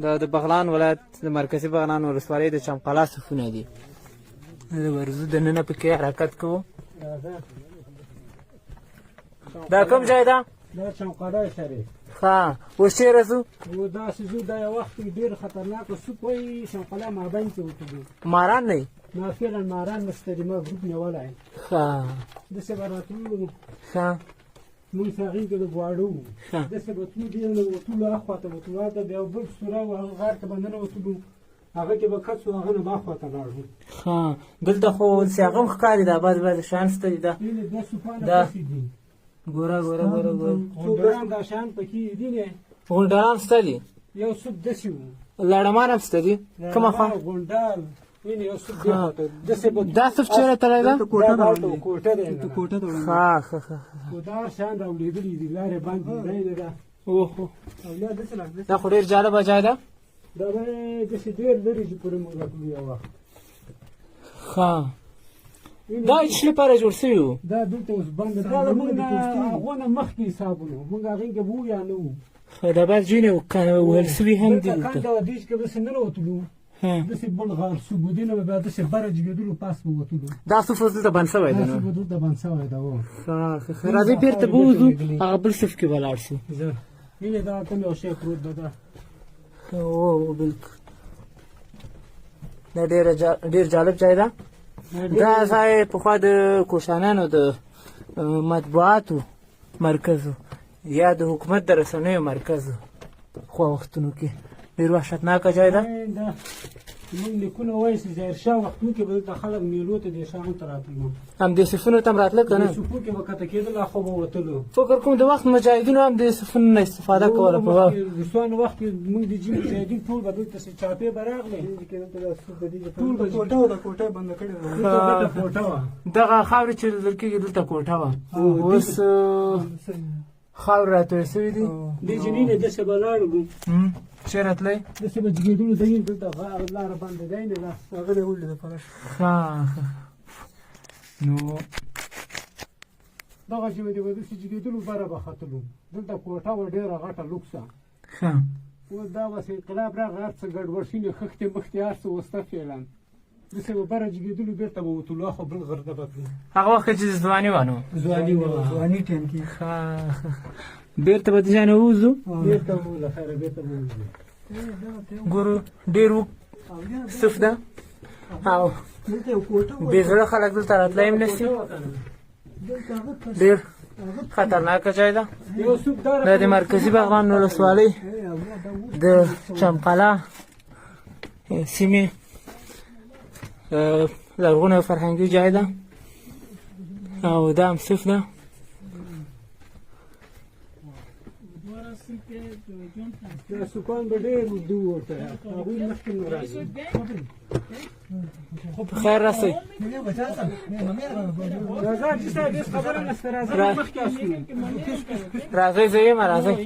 دا د بغلان ولایت د مرکزي بغلان ولسوالۍ د چمقلا صفونه دي. د ورځو دننه پکې حرکت کوو. دا کوم ځای ده؟ دا چمقلا شریف. ها اوس چېرې ځو؟ داسې ځو دا یو وخت کې ډېر خطرناکه سوپ وایي چمقلا مابین کې وتلو. ماران نه وي؟ ما فعلا ماران نشته دي، ما ګروپ نیولی. ښه داسې به راتللو. ښه مونږ چې هغې کې د ګواړه وو. داسې به تلو ډېر نه وتلو، هاخوا ته به تلو، هلته بیا یو بل سوره و، هغه غار ته به ننوتلو، هغه کې به کڅ و، هغه نه به هاخوا ته لاړو. ښه دلته خو داسې هغه هم ښکاري دا بعض شیان شته دي. دا دا سوپانه داسې دي. ګوره څو ګران دا شیان پکې دي نه. غونډالان شته دي؟ یو سوپ داسې و. لړمان هم شته دي؟ کومه خوا؟ غونډال وینې یو سوپ دې خوا ته داسې به دا سوپ چېرې تللی ده؟ کوټه ته کوټه ته ښه ښه ښه دا شیان راولېدلي دي، لارې باندې دی نه ده. اوهو او یا داسې لا دا خو ډېر جالبه ځای ده. دا به داسې ډېر لرې چې پورې موږ راتلو یو وخت. ښه دا څه لپاره جوړ شوي وو؟ دا دلته اوس بنده دا له موږ نه هغو نه مخکې حسابونه موږ هغې کې به وو یا نه وو. دا بعض ځینې وهل شوي هم دي دلته دلته. کنده وه، دېس کې به داسې ننوتلو، داسې بل غار سوپ و، دې نه به بیا داسې بره جګېدلو، پاس به وتلو. دا صف اوس دلته بند شوی دی دا نو. سوپ به دلته بند شوی ده. ښه راځئ بېرته به وځو، هغه بل صف کې به لاړ شو. وینې دا کوم یو شی پروت ده. او بلکل دا ډېر جالب ځای ده. دا ځای پخوا د کوشانیانو د مطبوعاتو مرکز و یا د حکومت د رسنیو مرکز و. پخوا وختونو کې ډېر وحشتناکه ځای ده. موږ لیکونه وایي چې ظاهرشاه وختونو کې به دلته خلک میلو ته دې شیانو ته راتلو، همدې صفونو ته هم راتله که نه؟ صفو کې به کته کېدل، اخوا به وتلو. فکر کوم د وخت مجاهدینو هم د صفونو نه استفاده کوله. په روسانو وخت کې موږ د جین مجاهدین ټول به دلته چاپې به راغلې، ټول به کوټه وه، کوټه یې بنده کړې وه، دلته کوټه وه. دغه خاورې چې لیدل کېږي دلته کوټه وه، اوس خاورې راتویې شوي دي. دې جنین یې داسې به لاړو، چېرې تلئ؟ داسې به جګېدلو، دی دلته لاره بنده دی نه ده، هغه دی ولې د فرش. ښه نو دغه چې به داسې جګېدلو، بره به ختلو. دلته کوټه وه ډېره غټه لوکسه. ښه اوس دا بس انقلاب راغی، هر څه ګډوډ شوي، خښتې مښتې هر څه وسته فعلا. داسې به بره جګېدلو، بېرته به وتلو، اخوا بل غر ته به تلو. هغه وخت کې چې ځواني وه نو ځواني وه، ځواني ټایم کې. ښه بېرته به دې ځای نه ووځو. بېرته به له خیره بېرته به وځو. ګورو ډېر صف ده او بې زړه خلک دلته راتلی هم نه شي. ډېر خطرناکه ځای ده. دا د مرکزي بغلان ولسوالۍ د چمقلا سیمې لرغونی او فرهنګي ځای ده او دا هم صف ده. دا سوکان به ډېر اوږده وو ورته، هغوی مخکې نو راځي. په خیر راسئ. راځه چې صاحب هېڅ خبره نشته، راځه مخکې اسکو. راځئ زه یم راځئ.